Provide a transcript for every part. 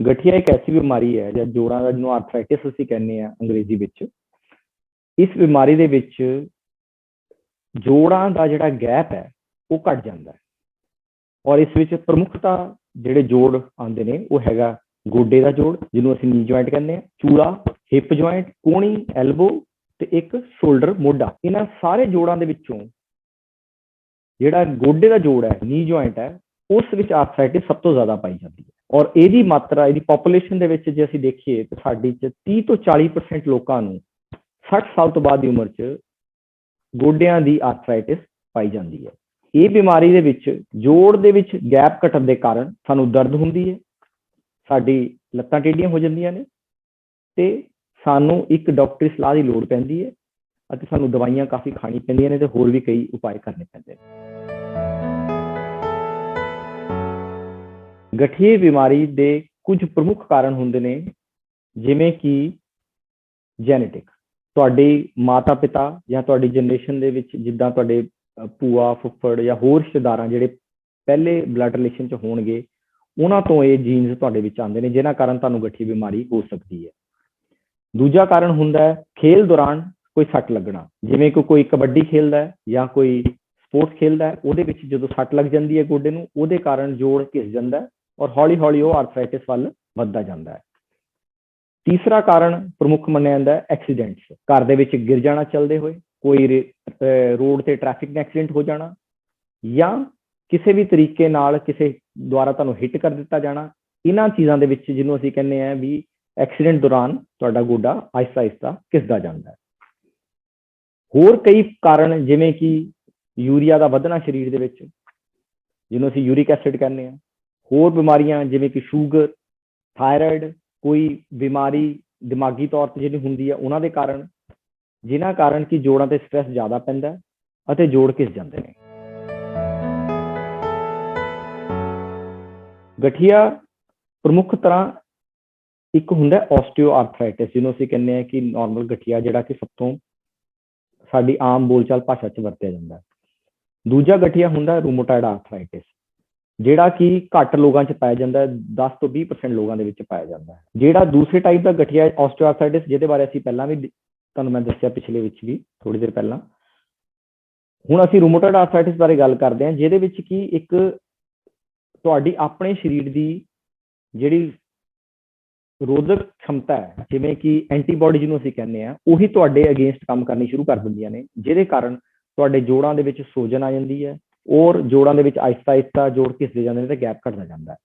गठिया एक ऐसी बीमारी है ਜਾਂ ਜੋੜਾਂ ਦਾ ਜਿਹਨੂੰ ਆਰਥਰਾਈਟਿਸ ਅਸੀਂ ਕਹਿੰਦੇ ਆ ਅੰਗਰੇਜ਼ੀ ਵਿੱਚ। ਇਸ ਬਿਮਾਰੀ ਦੇ ਵਿੱਚ ਜੋੜਾਂ ਦਾ ਜਿਹੜਾ ਗੈਪ ਹੈ ਉਹ ਘਟ ਜਾਂਦਾ ਹੈ ਔਰ ਇਸ ਵਿੱਚ ਪ੍ਰਮੁੱਖਤਾ ਜਿਹੜੇ ਜੋੜ ਆਉਂਦੇ ਨੇ ਉਹ ਹੈਗਾ ਗੋਡੇ ਦਾ ਜੋੜ ਜਿਹਨੂੰ ਅਸੀਂ ਨੀ ਜੁਆਇੰਟ ਕਹਿੰਦੇ ਆ, ਚੂਲਾ, ਹਿਪ ਜੁਆਇੰਟ, ਕੋਣੀ, ਐਲਬੋ ਤੇ ਇੱਕ ਸ਼ੋਲਡਰ ਮੋਢਾ। ਇਹਨਾਂ ਸਾਰੇ ਜੋੜਾਂ ਦੇ ਵਿੱਚੋਂ ਜਿਹੜਾ ਗੋਡੇ ਦਾ ਜੋੜ ਹੈ ਨੀ ਜੁਆਇੰਟ ਹੈ ਉਸ ਵਿੱਚ ਆਰਥਰਾਈਟਿਸ ਸਭ ਤੋਂ ਜ਼ਿਆਦਾ ਪਾਈ ਜਾਂਦੀ ਹੈ ਔਰ ਇਹਦੀ ਮਾਤਰਾ ਇਹਦੀ ਪੋਪੂਲੇਸ਼ਨ ਦੇ ਵਿੱਚ ਜੇ ਅਸੀਂ ਦੇਖੀਏ ਤਾਂ ਸਾਡੀ 'ਚ 30 ਤੋਂ 40% ਲੋਕਾਂ ਨੂੰ 60 ਸਾਲ ਤੋਂ ਬਾਅਦ ਦੀ ਉਮਰ 'ਚ ਗੋਡਿਆਂ ਦੀ ਆਰਥਰਾਈਟਿਸ ਪਾਈ ਜਾਂਦੀ ਹੈ। ਇਹ ਬਿਮਾਰੀ ਦੇ ਵਿੱਚ ਜੋੜ ਦੇ ਵਿੱਚ ਗੈਪ ਘਟਣ ਦੇ ਕਾਰਨ ਸਾਨੂੰ ਦਰਦ ਹੁੰਦੀ ਹੈ, ਸਾਡੀ ਲੱਤਾਂ ਟੇਢੀਆਂ ਹੋ ਜਾਂਦੀਆਂ ਨੇ ਤੇ ਸਾਨੂੰ ਇੱਕ ਡਾਕਟਰੀ ਸਲਾਹ ਦੀ ਲੋੜ ਪੈਂਦੀ ਹੈ ਅਤੇ ਸਾਨੂੰ ਦਵਾਈਆਂ ਕਾਫੀ ਖਾਣੀ ਪੈਂਦੀਆਂ ਨੇ ਤੇ ਹੋਰ ਵੀ ਕਈ ਉਪਾਅ ਕਰਨੇ ਪੈਂਦੇ ਨੇ। ਗਠੀਏ ਬਿਮਾਰੀ ਦੇ ਕੁਝ ਪ੍ਰਮੁੱਖ ਕਾਰਨ ਹੁੰਦੇ ਨੇ ਜਿਵੇਂ ਕਿ ਜੈਨੇਟਿਕ। ਤੁਹਾਡੇ ਮਾਤਾ ਪਿਤਾ ਜਾਂ ਤੁਹਾਡੀ ਜਨਰੇਸ਼ਨ ਦੇ ਵਿੱਚ ਜਿੱਦਾਂ ਤੁਹਾਡੇ ਭੂਆ ਫੁੱਫੜ ਜਾਂ ਹੋਰ ਰਿਸ਼ਤੇਦਾਰਾਂ ਜਿਹੜੇ ਪਹਿਲੇ ਬਲੱਡ ਰਿਲੇਸ਼ਨ 'ਚ ਹੋਣਗੇ ਉਹਨਾਂ ਤੋਂ ਇਹ ਜੀਨਸ ਤੁਹਾਡੇ ਵਿੱਚ ਆਉਂਦੇ ਨੇ ਜਿਨ੍ਹਾਂ ਕਾਰਨ ਤੁਹਾਨੂੰ ਗਠੀਏ ਬਿਮਾਰੀ ਹੋ ਸਕਦੀ ਹੈ। ਦੂਜਾ ਕਾਰਨ ਹੁੰਦਾ ਹੈ ਖੇਲ ਦੌਰਾਨ ਕੋਈ ਸੱਟ ਲੱਗਣਾ, ਜਿਵੇਂ ਕਿ ਕੋਈ ਕਬੱਡੀ ਖੇਲਦਾ ਹੈ ਜਾਂ ਕੋਈ ਸਪੋਰਟਸ ਖੇਲਦਾ ਹੈ, ਉਹਦੇ ਵਿੱਚ ਜਦੋਂ ਸੱਟ ਲੱਗ ਜਾਂਦੀ ਹੈ ਗੋਡੇ ਨੂੰ ਉਹਦੇ ਕਾਰਨ ਜੋੜ ਘਿਸ ਜਾਂਦਾ ਹੈ ਔਰ ਹੌਲੀ ਹੌਲੀ ਉਹ ਆਰਥਰਾਈਟਿਸ ਵੱਲ ਵੱਧਦਾ ਜਾਂਦਾ ਹੈ। ਤੀਸਰਾ ਕਾਰਨ ਪ੍ਰਮੁੱਖ ਮੰਨਿਆ ਜਾਂਦਾ ਹੈ ਐਕਸੀਡੈਂਟਸ। ਘਰ ਦੇ ਵਿੱਚ ਗਿਰ ਜਾਣਾ ਚੱਲਦੇ ਹੋਏ, ਕੋਈ ਰੋਡ ਤੇ ਟ੍ਰੈਫਿਕ ਦਾ ਐਕਸੀਡੈਂਟ ਹੋ ਜਾਣਾ ਜਾਂ ਕਿਸੇ ਵੀ ਤਰੀਕੇ ਨਾਲ ਕਿਸੇ ਦੁਆਰਾ ਤੁਹਾਨੂੰ ਹਿੱਟ ਕਰ ਦਿੱਤਾ ਜਾਣਾ। ਇਹਨਾਂ ਚੀਜ਼ਾਂ ਦੇ ਵਿੱਚ ਜਿਹਨੂੰ ਅਸੀਂ ਕਹਿੰਦੇ ਹਾਂ ਵੀ ਐਕਸੀਡੈਂਟ ਦੌਰਾਨ ਤੁਹਾਡਾ ਗੋਡਾ ਆਹਿਸਤਾ ਆਹਿਸਤਾ ਘਿਸਦਾ ਜਾਂਦਾ ਹੈ। ਹੋਰ ਕਈ ਕਾਰਨ ਜਿਵੇਂ ਕਿ ਯੂਰੀਆ ਦਾ ਵਧਣਾ ਸਰੀਰ ਦੇ ਵਿੱਚ ਜਿਹਨੂੰ ਅਸੀਂ ਯੂਰਿਕ ਐਸਿਡ ਕਹਿੰਦੇ ਹਾਂ, ਹੋਰ ਬਿਮਾਰੀਆਂ ਜਿਵੇਂ ਕਿ ਸ਼ੂਗਰ, ਥਾਇਰਾਇਡ, ਕੋਈ ਬਿਮਾਰੀ ਦਿਮਾਗੀ ਤੌਰ ਤੇ ਜਿਹੜੀ ਹੁੰਦੀ ਹੈ ਉਹਨਾਂ ਦੇ ਕਾਰਨ, ਜਿਨ੍ਹਾਂ ਕਾਰਨ ਕਿ ਜੋੜਾਂ ਤੇ ਸਟ੍ਰੈਸ ਜ਼ਿਆਦਾ ਪੈਂਦਾ ਅਤੇ ਜੋੜ ਘਿਸ ਜਾਂਦੇ ਨੇ। ਗਠੀਆ ਪ੍ਰਮੁੱਖ ਤਰ੍ਹਾਂ ਇੱਕ ਹੁੰਦਾ ਆਸਟੀਓ ਆਰਥਰਾਈਟਿਸ ਜਿਹਨੂੰ ਅਸੀਂ ਕਹਿੰਦੇ ਹਾਂ ਕਿ ਨਾਰਮਲ ਗਠੀਆ ਜਿਹੜਾ ਕਿ ਸਭ ਤੋਂ ਸਾਡੀ ਆਮ ਬੋਲਚਾਲ ਭਾਸ਼ਾ 'ਚ ਵਰਤਿਆ ਜਾਂਦਾ। ਦੂਜਾ ਗਠੀਆ ਹੁੰਦਾ ਰੂਮੋਟਾਇਡ ਆਰਥਰਾਈਟਿਸ ਜਿਹੜਾ ਕਿ ਘੱਟ ਲੋਕਾਂ 'ਚ ਪਾਇਆ ਜਾਂਦਾ, 10 ਤੋਂ 20% ਲੋਕਾਂ ਦੇ ਵਿੱਚ ਪਾਇਆ ਜਾਂਦਾ ਹੈ। ਜਿਹੜਾ ਦੂਸਰੇ ਟਾਈਪ ਦਾ ਗਠੀਆ ਆਸਟੀਓ ਆਰਥਰਾਈਟਿਸ ਜਿਹਦੇ ਬਾਰੇ ਅਸੀਂ ਪਹਿਲਾਂ ਵੀ ਤੁਹਾਨੂੰ ਮੈਂ ਦੱਸਿਆ ਪਿਛਲੇ ਵਿੱਚ ਵੀ ਥੋੜੀ ਦੇਰ ਪਹਿਲਾਂ। ਹੁਣ ਅਸੀਂ ਰੂਮੋਟਾਇਡ ਆਰਥਰਾਈਟਿਸ ਬਾਰੇ ਗੱਲ ਕਰਦੇ ਹਾਂ ਜਿਹਦੇ ਵਿੱਚ ਕਿ ਇੱਕ ਤੁਹਾਡੀ ਆਪਣੇ ਸਰੀਰ ਦੀ ਜਿਹੜੀ ਰੋਧਕ क्षमता ਹੈ ਜਿਵੇਂ ਕਿ ਐਂਟੀਬਾਡੀ ਜਿਹਨੂੰ ਅਸੀਂ ਕਹਿੰਦੇ ਹਾਂ ਉਹੀ ਤੁਹਾਡੇ ਅਗੇਂਸਟ ਕੰਮ ਕਰਨੀ ਸ਼ੁਰੂ ਕਰ ਦਿੰਦੀਆਂ ਨੇ ਜਿਹਦੇ ਕਾਰਨ ਤੁਹਾਡੇ ਜੋੜਾਂ ਦੇ ਵਿੱਚ ਸੋਜਨ ਆ ਜਾਂਦੀ ਹੈ ਔਰ ਜੋੜਾਂ ਦੇ ਵਿੱਚ ਆਹਿਸਤਾ ਆਹਿਸਤਾ ਜੋੜ ਘਿਸਦੇ ਜਾਂਦੇ ਨੇ ਤੇ ਗੈਪ ਘਟਦਾ ਜਾਂਦਾ ਹੈ।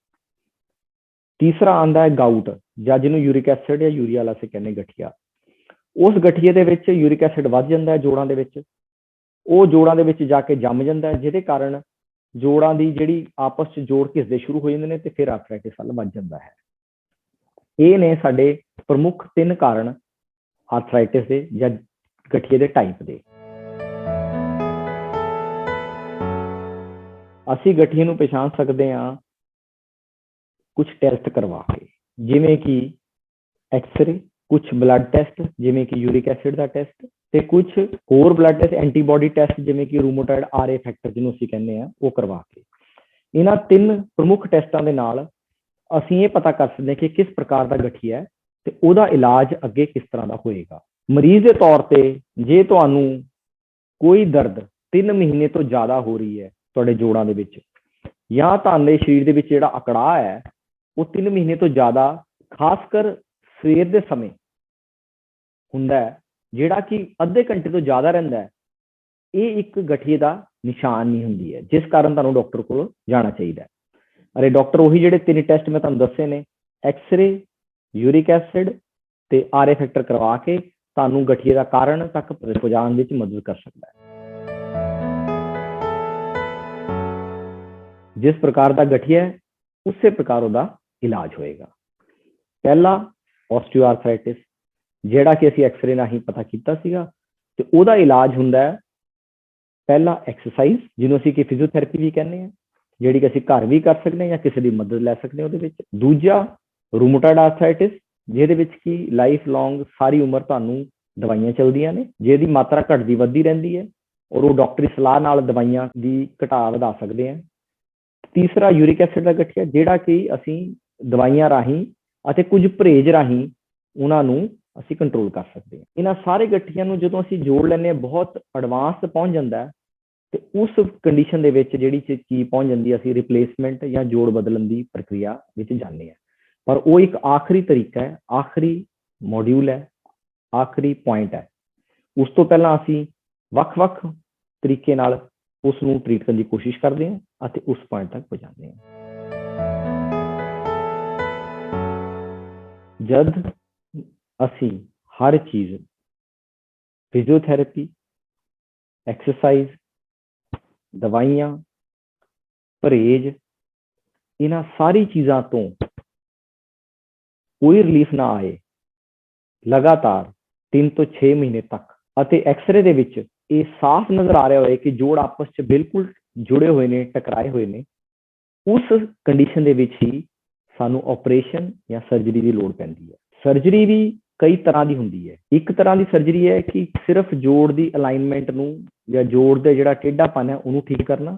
ਤੀਸਰਾ ਆਉਂਦਾ ਹੈ ਗਾਊਟ ਜਾਂ ਜਿਹਨੂੰ ਯੂਰਿਕ ਐਸਿਡ ਜਾਂ ਯੂਰੀਆ ਵਾਲਾ ਅਸੀਂ ਕਹਿੰਦੇ ਗਠੀਆ। ਉਸ ਗਠੀਏ ਦੇ ਵਿੱਚ ਯੂਰਿਕ ਐਸਿਡ ਵੱਧ ਜਾਂਦਾ ਹੈ ਜੋੜਾਂ ਦੇ ਵਿੱਚ, ਉਹ ਜੋੜਾਂ ਦੇ ਵਿੱਚ ਜਾ ਕੇ ਜੰਮ ਜਾਂਦਾ ਹੈ ਜਿਹਦੇ ਕਾਰਨ ਜੋੜਾਂ ਦੀ ਜਿਹੜੀ ਆਪਸ 'ਚ ਜੋੜ ਘਿਸਦੇ ਸ਼ੁਰੂ ਹੋ ਜਾਂਦੇ ਨੇ ਤੇ ਫਿਰ ਆਰਥਰਾਈਟਿਸ ਵੱਲ ਵੱਧ ਜਾਂਦਾ ਹੈ। ਇਹ ਨੇ ਸਾਡੇ ਪ੍ਰਮੁੱਖ 3 ਕਾਰਨ ਆਰਥਰਾਈਟਿਸ ਦੇ ਜਾਂ ਗਠੀਏ ਦੇ ਟਾਈਪ ਦੇ। ਅਸੀਂ ਗਠੀਏ ਨੂੰ ਪਛਾਣ ਸਕਦੇ ਹਾਂ ਕੁਝ ਟੈਸਟ ਕਰਵਾ ਕੇ ਜਿਵੇਂ ਕਿ ਐਕਸਰੇ, ਕੁਝ ਬਲੱਡ ਟੈਸਟ ਜਿਵੇਂ ਕਿ ਯੂਰਿਕ ਐਸਿਡ ਦਾ ਟੈਸਟ ਤੇ ਕੁਝ ਹੋਰ ਬਲੱਡ ਟੈਸਟ ਐਂਟੀਬਾਡੀ ਟੈਸਟ ਜਿਵੇਂ ਕਿ ਰੂਮੋਟਾਇਡ ਆਰਏ ਫੈਕਟਰ ਜਿਹਨੂੰ ਅਸੀਂ ਕਹਿੰਦੇ ਹਾਂ ਉਹ ਕਰਵਾ ਕੇ। ਇਹਨਾਂ 3 ਪ੍ਰਮੁੱਖ ਟੈਸਟਾਂ ਦੇ ਨਾਲ ਅਸੀਂ ਇਹ ਪਤਾ ਕਰ ਸਕਦੇ ਹਾਂ ਕਿ ਕਿਸ ਪ੍ਰਕਾਰ ਦਾ ਗਠੀਆ ਹੈ ਤੇ ਉਹਦਾ ਇਲਾਜ ਅੱਗੇ ਕਿਸ ਤਰ੍ਹਾਂ ਦਾ ਹੋਏਗਾ। ਮਰੀਜ਼ ਦੇ ਤੌਰ ਤੇ ਜੇ ਤੁਹਾਨੂੰ ਕੋਈ ਦਰਦ 3 ਮਹੀਨੇ ਤੋਂ ਜ਼ਿਆਦਾ ਹੋ ਰਹੀ ਹੈ ਤੁਹਾਡੇ ਜੋੜਾਂ ਦੇ ਵਿੱਚ ਜਾਂ ਤੁਹਾਡੇ ਸਰੀਰ ਦੇ ਵਿੱਚ ਜਿਹੜਾ ਅਕੜਾਅ ਹੈ ਉਹ 3 ਮਹੀਨੇ ਤੋਂ ਜ਼ਿਆਦਾ ਖਾਸ ਕਰ ਸਵੇਰ ਦੇ ਸਮੇਂ ਹੁੰਦਾ ਹੈ ਜਿਹੜਾ ਕਿ ਅੱਧੇ ਘੰਟੇ ਤੋਂ ਜ਼ਿਆਦਾ ਰਹਿੰਦਾ ਹੈ, ਇਹ ਇੱਕ ਗਠੀਏ ਦਾ ਨਿਸ਼ਾਨ ਨਹੀਂ ਹੁੰਦੀ ਹੈ ਜਿਸ ਕਾਰਨ ਤੁਹਾਨੂੰ ਡਾਕਟਰ ਕੋਲ ਜਾਣਾ ਚਾਹੀਦਾ ਹੈ। ਅਰੇ ਡਾਕਟਰ ਉਹੀ ਜਿਹੜੇ 3 ਟੈਸਟ ਮੈਂ ਤੁਹਾਨੂੰ ਦੱਸੇ ਨੇ ਐਕਸਰੇ, ਯੂਰਿਕ ਐਸਿਡ ਤੇ ਆਰਏ ਫੈਕਟਰ ਕਰਵਾ ਕੇ ਤੁਹਾਨੂੰ ਗਠੀਏ ਦਾ ਕਾਰਨ ਤੱਕ ਪਹੁੰਚਾਉਣ ਵਿੱਚ ਮਦਦ ਕਰ ਸਕਦਾ ਹੈ। ਜਿਸ ਪ੍ਰਕਾਰ ਦਾ ਗਠੀਆ ਹੈ ਉਸੇ ਪ੍ਰਕਾਰ ਉਹਦਾ ਇਲਾਜ ਹੋਏਗਾ। ਪਹਿਲਾ ਆਸਟੀਓ ਆਰਥਰਾਈਟਿਸ ਜਿਹੜਾ ਕਿ ਅਸੀਂ ਐਕਸਰੇ ਨਾਲ ਹੀ ਪਤਾ ਕੀਤਾ ਸੀਗਾ ਤੇ ਉਹਦਾ ਇਲਾਜ ਹੁੰਦਾ ਹੈ ਪਹਿਲਾ ਐਕਸਰਸਾਈਜ਼ ਜਿਹਨੂੰ ਅਸੀਂ ਕਿ ਫਿਜ਼ੀਓਥੈਰੇਪੀ ਵੀ ਕਹਿੰਦੇ ਹਾਂ ਜਿਹੜੀ ਕਿ ਅਸੀਂ ਘਰ ਵੀ ਕਰ ਸਕਦੇ ਹਾਂ ਜਾਂ ਕਿਸੇ ਦੀ ਮਦਦ ਲੈ ਸਕਦੇ ਹਾਂ ਉਹਦੇ ਵਿੱਚ। ਦੂਜਾ ਰੂਮੋਟਾਇਡ ਆਰਥਰਾਈਟਿਸ ਜਿਹਦੇ ਵਿੱਚ ਕਿ ਲਾਈਫ ਲੌਂਗ ਸਾਰੀ ਉਮਰ ਤੁਹਾਨੂੰ ਦਵਾਈਆਂ ਚੱਲਦੀਆਂ ਨੇ ਜਿਹਦੀ ਮਾਤਰਾ ਘਟਦੀ ਵੱਧਦੀ ਰਹਿੰਦੀ ਹੈ ਔਰ ਉਹ ਡਾਕਟਰੀ ਸਲਾਹ ਨਾਲ ਦਵਾਈਆਂ ਦੀ ਘਟਾ ਵਧਾ ਸਕਦੇ ਹਾਂ। ਤੀਸਰਾ ਯੂਰਿਕ ਐਸਿਡ ਦਾ ਗਠੀਆ ਜਿਹੜਾ ਕਿ ਅਸੀਂ ਦਵਾਈਆਂ ਰਾਹੀਂ ਅਤੇ ਕੁਝ ਪਰਹੇਜ਼ ਰਾਹੀਂ ਉਹਨਾਂ ਨੂੰ ਅਸੀਂ ਕੰਟਰੋਲ ਕਰ ਸਕਦੇ ਹਾਂ। ਇਹਨਾਂ ਸਾਰੇ ਗਠੀਆਂ ਨੂੰ ਜਦੋਂ ਅਸੀਂ ਜੋੜ ਲੈਂਦੇ ਹਾਂ, ਬਹੁਤ ਐਡਵਾਂਸ ਪਹੁੰਚ ਜਾਂਦਾ ਹੈ, ਤੇ ਉਸ ਕੰਡੀਸ਼ਨ ਦੇ ਵਿੱਚ ਜਿਹੜੀ ਚੀਜ਼ ਪਹੁੰਚ ਜਾਂਦੀ ਹੈ, ਅਸੀਂ ਰਿਪਲੇਸਮੈਂਟ ਜਾਂ ਜੋੜ ਬਦਲਣ ਦੀ ਪ੍ਰਕਿਰਿਆ ਵਿੱਚ ਜਾਂਦੇ ਹਾਂ। ਪਰ ਉਹ ਇੱਕ ਆਖਰੀ ਤਰੀਕਾ ਹੈ, ਆਖਰੀ ਮੋਡਿਊਲ ਹੈ, ਆਖਰੀ ਪੁਆਇੰਟ ਹੈ। ਉਸ ਤੋਂ ਪਹਿਲਾਂ ਅਸੀਂ ਵੱਖ-ਵੱਖ ਤਰੀਕੇ ਨਾਲ ਉਸ ਨੂੰ ਟ੍ਰੀਟ ਕਰਨ ਦੀ ਕੋਸ਼ਿਸ਼ ਕਰਦੇ ਹਾਂ ਅਤੇ ਉਸ ਪੁਆਇੰਟ ਤੱਕ ਪਹੁੰਚਾਉਂਦੇ ਹਾਂ। ਜਦ ਅਸੀਂ ਹਰ ਚੀਜ਼ ਫਿਜ਼ੀਓਥੈਰੇਪੀ, ਐਕਸਰਸਾਈਜ਼, ਦਵਾਈਆਂ, ਪਰਹੇਜ਼, ਇਹਨਾਂ ਸਾਰੀ ਚੀਜ਼ਾਂ ਤੋਂ ਕੋਈ ਰਿਲੀਫ ਨਾ ਆਏ ਲਗਾਤਾਰ 3 ਤੋਂ 6 ਮਹੀਨੇ ਤੱਕ, ਅਤੇ ਐਕਸਰੇ ਦੇ ਵਿੱਚ ਇਹ ਸਾਫ਼ ਨਜ਼ਰ ਆ ਰਿਹਾ ਹੋਏ ਕਿ ਜੋੜ ਆਪਸ 'ਚ ਬਿਲਕੁਲ ਜੁੜੇ ਹੋਏ ਨੇ, ਟਕਰਾਏ ਹੋਏ ਨੇ, ਉਸ ਕੰਡੀਸ਼ਨ ਦੇ ਵਿੱਚ ਹੀ ਸਾਨੂੰ ਆਪਰੇਸ਼ਨ ਜਾਂ ਸਰਜਰੀ ਦੀ ਲੋੜ ਪੈਂਦੀ ਹੈ। ਸਰਜਰੀ ਵੀ ਕਈ ਤਰ੍ਹਾਂ ਦੀ ਹੁੰਦੀ ਹੈ। ਇੱਕ ਤਰ੍ਹਾਂ ਦੀ ਸਰਜਰੀ ਹੈ ਕਿ ਸਿਰਫ ਜੋੜ ਦੀ ਅਲਾਈਨਮੈਂਟ ਨੂੰ ਜਾਂ ਜੋੜ ਦਾ ਜਿਹੜਾ ਟੇਢਾਪਨ ਹੈ ਉਹਨੂੰ ਠੀਕ ਕਰਨਾ,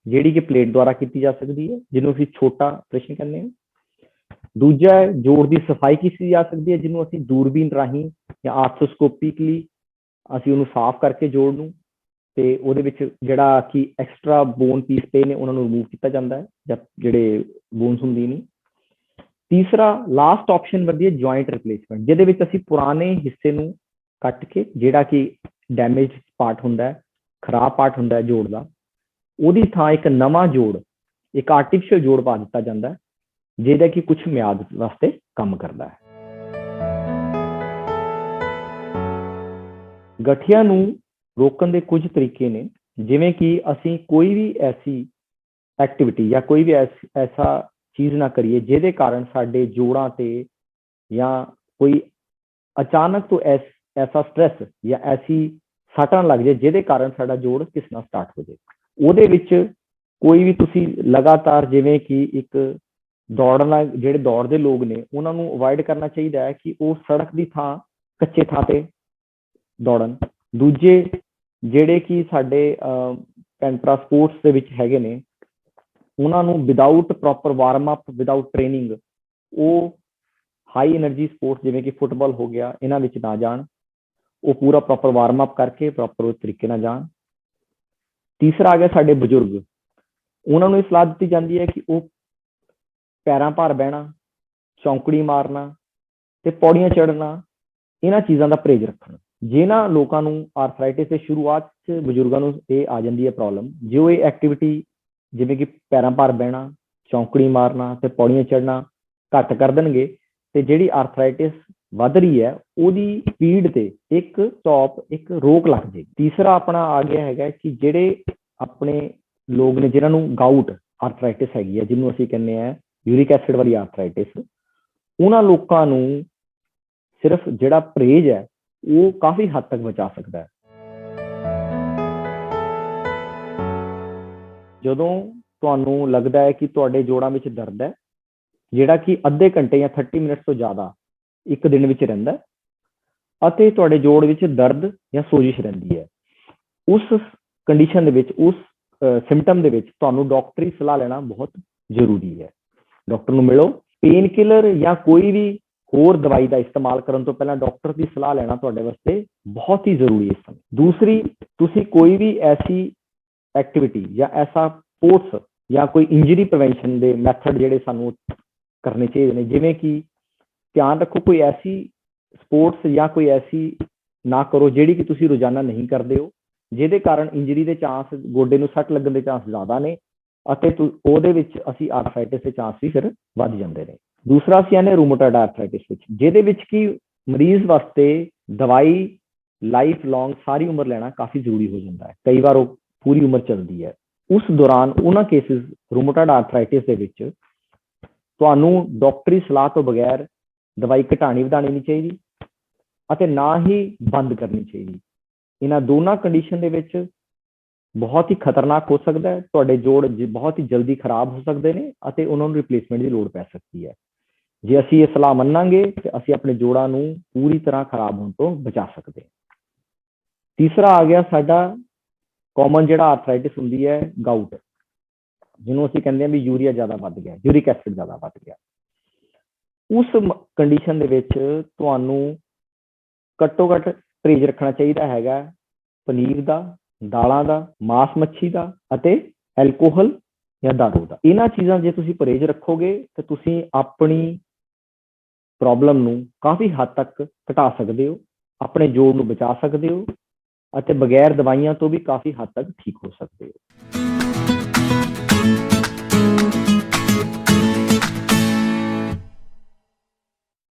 ਜਿਹੜੀ ਕਿ ਪਲੇਟ ਦੁਆਰਾ ਕੀਤੀ ਜਾ ਸਕਦੀ ਹੈ, ਜਿਹਨੂੰ ਅਸੀਂ ਛੋਟਾ ਆਪਰੇਸ਼ਨ ਕਹਿੰਦੇ ਹਾਂ। ਦੂਜਾ ਹੈ ਜੋੜ ਦੀ ਸਫਾਈ ਕੀਤੀ ਜਾ ਸਕਦੀ ਹੈ, ਜਿਹਨੂੰ ਅਸੀਂ ਦੂਰਬੀਨ ਰਾਹੀਂ ਜਾਂ ਆਰਥੋਸਕੋਪਿਕਲੀ ਅਸੀਂ ਉਹਨੂੰ ਸਾਫ਼ ਕਰਕੇ ਜੋੜ ਨੂੰ, ਤੇ ਉਹਦੇ ਵਿੱਚ ਜਿਹੜਾ ਕਿ ਐਕਸਟਰਾ ਬੋਨ ਪੀਸ ਪਏ ਨੇ ਉਹਨਾਂ ਨੂੰ ਰਿਮੂਵ ਕੀਤਾ ਜਾਂਦਾ ਹੈ, ਜਾਂ ਜਿਹੜੇ ਬੋਨਸ ਹੁੰਦੀ ਨਹੀਂ। ਤੀਸਰਾ ਲਾਸਟ ਆਪਸ਼ਨ ਵਧੀਆ ਜੁਆਇੰਟ ਰਿਪਲੇਸਮੈਂਟ, ਜਿਹਦੇ ਵਿੱਚ ਅਸੀਂ ਪੁਰਾਣੇ ਹਿੱਸੇ ਨੂੰ ਕੱਟ ਕੇ, ਜਿਹੜਾ ਕਿ ਡੈਮੇਜ ਪਾਰਟ ਹੁੰਦਾ ਹੈ, ਖਰਾਬ ਪਾਰਟ ਹੁੰਦਾ ਹੈ ਜੋੜ ਦਾ, ਉਹਦੀ ਥਾਂ ਇੱਕ ਨਵਾਂ ਜੋੜ, ਇੱਕ ਆਰਟੀਫੀਸ਼ੀਅਲ ਜੋੜ ਪਾ ਦਿੱਤਾ ਜਾਂਦਾ ਹੈ, ਜਿਹਦਾ ਕਿ ਕੁਝ ਮਿਆਦ ਵਾਸਤੇ ਕੰਮ ਕਰਦਾ ਹੈ। ਗਠੀਆ ਨੂੰ ਰੋਕਣ ਦੇ ਕੁਝ ਤਰੀਕੇ ਨੇ, ਜਿਵੇਂ ਕਿ ਅਸੀਂ ਕੋਈ ਵੀ ਐਸੀ ਐਕਟੀਵਿਟੀ ਜਾਂ ਕੋਈ ਵੀ ਐਸਾ ਚੀਜ਼ ਨਾ ਕਰੀਏ ਜਿਹਦੇ ਕਾਰਨ ਸਾਡੇ ਜੋੜਾਂ ਤੇ ਜਾਂ ਕੋਈ ਅਚਾਨਕ ਤੋਂ ਐਸਾ ਸਟ੍ਰੈਸ ਜਾਂ ਐਸੀ ਸੱਟ ਲੱਗ ਜਾਏ ਜਿਹਦੇ ਕਾਰਨ ਸਾਡਾ ਜੋੜ ਘਿਸਣਾ ਸਟਾਰਟ ਹੋ ਜਾਏ। ਉਹਦੇ ਵਿੱਚ ਕੋਈ ਵੀ ਤੁਸੀਂ ਲਗਾਤਾਰ, ਜਿਵੇਂ ਕਿ ਇੱਕ ਦੌੜਨਾ, ਜਿਹੜੇ ਦੌੜਦੇ ਲੋਕ ਨੇ ਉਹਨਾਂ ਨੂੰ ਅਵੋਇਡ ਕਰਨਾ ਚਾਹੀਦਾ ਹੈ ਕਿ ਉਹ ਸੜਕ ਦੀ ਥਾਂ ਕੱਚੇ ਥਾਂ ਤੇ ਦੌੜਨ। ਦੂਜੇ ਜਿਹੜੇ ਕਿ ਸਾਡੇ ਭੈਣ ਭਰਾ ਸਪੋਰਟਸ ਦੇ ਵਿੱਚ ਹੈਗੇ ਨੇ, ਉਹਨਾਂ ਨੂੰ without proper warm up, without training, ਉਹ ਹਾਈ એનર્ਜੀ ਸਪੋਰਟਸ ਜਿਵੇਂ ਕਿ ਫੁੱਟਬਾਲ ਹੋ ਗਿਆ, ਇਹਨਾਂ ਵਿੱਚ ਨਾ ਜਾਣ। ਉਹ ਪੂਰਾ ਪ੍ਰੋਪਰ ਵਾਰਮ ਅਪ ਕਰਕੇ ਪ੍ਰੋਪਰ ਉਸ ਤਰੀਕੇ ਨਾਲ ਜਾਣ। ਤੀਸਰਾ ਆ ਗਿਆ ਸਾਡੇ ਬਜ਼ੁਰਗ, ਉਹਨਾਂ ਨੂੰ ਇਹ ਸਲਾਹ ਦਿੱਤੀ ਜਾਂਦੀ ਹੈ ਕਿ ਉਹ ਪੈਰਾਂ ਭਾਰ ਬਹਿਣਾ, ਚੌਂਕੜੀ ਮਾਰਨਾ ਤੇ ਪੌੜੀਆਂ ਚੜ੍ਹਨਾ, ਇਹਨਾਂ ਚੀਜ਼ਾਂ ਦਾ ਪਰਹੇਜ਼ ਰੱਖਣ। ਜਿਨ੍ਹਾਂ ਲੋਕਾਂ ਨੂੰ ਆਰਥਰਾਈਟਿਸ ਦੇ ਸ਼ੁਰੂਆਤ 'ਚ ਬਜ਼ੁਰਗਾਂ ਨੂੰ ਇਹ ਆ ਜਾਂਦੀ ਹੈ ਪ੍ਰੋਬਲਮ, ਜੋ ਇਹ ਐਕਟੀਵਿਟੀ ਜਿਵੇਂ ਕਿ ਪੈਰਾਂ ਭਾਰ ਬਹਿਣਾ, ਚੌਂਕੜੀ ਮਾਰਨਾ ਤੇ ਪੌੜੀਆਂ ਚੜ੍ਹਨਾ ਘੱਟ ਕਰ ਦੇਣਗੇ, ਤੇ ਜਿਹੜੀ ਆਰਥਰਾਈਟਿਸ ਵੱਧ ਰਹੀ ਹੈ ਉਹਦੀ ਸਪੀਡ ਤੇ ਇੱਕ ਸਟਾਪ, ਇੱਕ ਰੋਕ ਲੱਗ ਜਾਏਗੀ। ਤੀਸਰਾ ਆਪਣਾ ਆ ਗਿਆ ਹੈਗਾ ਕਿ ਜਿਹੜੇ ਆਪਣੇ ਲੋਕ ਨੇ ਜਿਨ੍ਹਾਂ ਨੂੰ ਗਾਊਟ ਆਰਥਰਾਈਟਿਸ ਹੈਗੀ ਹੈ, ਜਿਹਨੂੰ ਅਸੀਂ ਕਹਿੰਦੇ ਹਾਂ ਯੂਰਿਕ ਐਸਿਡ ਵਾਲੀ ਆਰਥਰਾਈਟਿਸ, ਉਹਨਾਂ ਲੋਕਾਂ ਨੂੰ ਸਿਰਫ ਜਿਹੜਾ ਪਰਹੇਜ਼ ਹੈ ਉਹ ਕਾਫੀ ਹੱਦ ਤੱਕ ਬਚਾ ਸਕਦਾ ਹੈ। ਜਦੋਂ ਤੁਹਾਨੂੰ ਲੱਗਦਾ ਹੈ ਕਿ ਤੁਹਾਡੇ ਜੋੜਾਂ ਵਿੱਚ ਦਰਦ ਹੈ, ਜਿਹੜਾ ਕਿ ਅੱਧੇ ਘੰਟੇ ਜਾਂ 30 ਮਿੰਟ ਤੋਂ ਜ਼ਿਆਦਾ ਇੱਕ ਦਿਨ ਵਿੱਚ ਰਹਿੰਦਾ, ਅਤੇ ਤੁਹਾਡੇ ਜੋੜ ਵਿੱਚ ਦਰਦ ਜਾਂ ਸੋਜਿਸ਼ ਰਹਿੰਦੀ ਹੈ, ਉਸ ਕੰਡੀਸ਼ਨ ਦੇ ਵਿੱਚ, ਉਸ ਸਿੰਪਟਮ ਦੇ ਵਿੱਚ ਤੁਹਾਨੂੰ ਡਾਕਟਰੀ ਸਲਾਹ ਲੈਣਾ ਬਹੁਤ ਜ਼ਰੂਰੀ ਹੈ। ਡਾਕਟਰ ਨੂੰ ਮਿਲੋ। ਪੇਨ ਕਿਲਰ ਜਾਂ ਕੋਈ ਵੀ ਹੋਰ ਦਵਾਈ ਦਾ ਇਸਤੇਮਾਲ ਕਰਨ ਤੋਂ ਪਹਿਲਾਂ ਡਾਕਟਰ ਦੀ ਸਲਾਹ ਲੈਣਾ ਤੁਹਾਡੇ ਵਾਸਤੇ ਬਹੁਤ ਹੀ ਜ਼ਰੂਰੀ ਹੈ। ਦੂਸਰੀ, ਤੁਸੀਂ ਕੋਈ ਵੀ ਐਸੀ ਐਕਟੀਵਿਟੀ ਜਾਂ ਐਸਾ ਸਪੋਰਟਸ ਜਾਂ ਕੋਈ ਇੰਜਰੀ ਪ੍ਰੀਵੈਂਸ਼ਨ ਦੇ ਮੈਥਡ ਜਿਹੜੇ ਸਾਨੂੰ ਕਰਨੇ ਚਾਹੀਦੇ ਨੇ, ਜਿਵੇਂ ਕਿ ਧਿਆਨ ਰੱਖੋ ਕੋਈ ਐਸੀ ਸਪੋਰਟਸ ਜਾਂ ਕੋਈ ਐਸੀ ਨਾ ਕਰੋ ਜਿਹੜੀ ਕਿ ਤੁਸੀਂ ਰੋਜ਼ਾਨਾ ਨਹੀਂ ਕਰਦੇ ਹੋ, ਜਿਹਦੇ ਕਾਰਨ ਇੰਜਰੀ ਦੇ ਚਾਂਸ, ਗੋਡੇ ਨੂੰ ਸੱਟ ਲੱਗਣ ਦੇ ਚਾਂਸ ਜ਼ਿਆਦਾ ਨੇ, ਅਤੇ ਉਹਦੇ ਵਿੱਚ ਅਸੀਂ ਆਰਥਰਾਈਟਿਸ ਦੇ ਚਾਂਸ ਵੀ ਫਿਰ ਵੱਧ ਜਾਂਦੇ ਨੇ। ਦੂਸਰਾ ਅਸੀਂ ਆਨੇ ਰੂਮੇਟੋਇਡ ਆਰਥਰਾਈਟਿਸ ਵਿੱਚ, ਜਿਹਦੇ ਵਿੱਚ ਕਿ ਮਰੀਜ਼ ਵਾਸਤੇ ਦਵਾਈ ਲਾਈਫ ਲੌਂਗ ਸਾਰੀ ਉਮਰ ਲੈਣਾ ਕਾਫੀ ਜ਼ਰੂਰੀ ਹੋ ਜਾਂਦਾ ਹੈ। ਕਈ ਵਾਰ ਉਹ ਪੂਰੀ ਉਮਰ ਚੱਲਦੀ ਹੈ। ਉਸ ਦੌਰਾਨ ਉਹਨਾਂ ਕੇਸਿਸ ਰੂਮੇਟੋਇਡ ਆਰਥਰਾਈਟਿਸ ਦੇ ਵਿੱਚ ਤੁਹਾਨੂੰ ਡਾਕਟਰੀ ਸਲਾਹ ਤੋਂ ਬਗੈਰ ਦਵਾਈ ਘਟਾਣੀ ਵਧਾਣੀ ਨਹੀਂ ਚਾਹੀਦੀ, ਅਤੇ ਨਾ ਹੀ ਬੰਦ ਕਰਨੀ ਚਾਹੀਦੀ। ਇਹਨਾਂ ਦੋਨਾਂ ਕੰਡੀਸ਼ਨ ਦੇ ਵਿੱਚ ਬਹੁਤ ਹੀ ਖਤਰਨਾਕ ਹੋ ਸਕਦਾ ਹੈ। ਤੁਹਾਡੇ ਜੋੜ ਬਹੁਤ ਹੀ ਜਲਦੀ ਖਰਾਬ ਹੋ ਸਕਦੇ ਨੇ ਅਤੇ ਉਹਨਾਂ ਨੂੰ ਰਿਪਲੇਸਮੈਂਟ ਦੀ ਲੋੜ ਪੈ ਸਕਦੀ ਹੈ। ਜੇ ਅਸੀਂ ਇਹ ਸਲਾਹ ਮੰਨਾਂਗੇ ਤੇ ਅਸੀਂ ਆਪਣੇ ਜੋੜਾਂ ਨੂੰ ਪੂਰੀ ਤਰ੍ਹਾਂ ਖਰਾਬ ਹੋਣ ਤੋਂ ਬਚਾ ਸਕਦੇ ਹਾਂ। ਤੀਸਰਾ ਆ ਗਿਆ ਸਾਡਾ ਕਾਮਨ ਜਿਹੜਾ ਆਰਥਰਾਈਟਿਸ ਹੁੰਦੀ ਹੈ, ਗਾਊਟ, ਜਿਹਨੂੰ ਅਸੀਂ ਕਹਿੰਦੇ ਹਾਂ ਵੀ ਯੂਰੀਆ ਜ਼ਿਆਦਾ ਵੱਧ ਗਿਆ, ਯੂਰਿਕ ਐਸਿਡ ਜ਼ਿਆਦਾ ਵੱਧ ਗਿਆ। ਉਸ ਕੰਡੀਸ਼ਨ ਦੇ ਵਿੱਚ ਤੁਹਾਨੂੰ ਘੱਟੋ ਘੱਟ ਪਰਹੇਜ਼ ਰੱਖਣਾ ਚਾਹੀਦਾ ਹੈਗਾ ਪਨੀਰ ਦਾ, ਦਾਲਾਂ ਦਾ, ਮਾਸ ਮੱਛੀ ਦਾ ਅਤੇ ਐਲਕੋਹਲ ਜਾਂ ਦਾਰੂ ਦਾ। ਇਹਨਾਂ ਚੀਜ਼ਾਂ ਜੇ ਤੁਸੀਂ ਪਰਹੇਜ਼ ਰੱਖੋਗੇ ਤਾਂ ਤੁਸੀਂ ਆਪਣੀ ਪ੍ਰੋਬਲਮ ਨੂੰ ਕਾਫੀ ਹੱਦ ਤੱਕ ਘਟਾ ਸਕਦੇ ਹੋ, ਆਪਣੇ ਜੋੜ ਨੂੰ ਬਚਾ ਸਕਦੇ ਹੋ ਅਤੇ ਬਗੈਰ ਦਵਾਈਆਂ ਤੋਂ ਵੀ ਕਾਫੀ ਹੱਦ ਤੱਕ ਠੀਕ ਹੋ ਸਕਦੇ ਹੋ।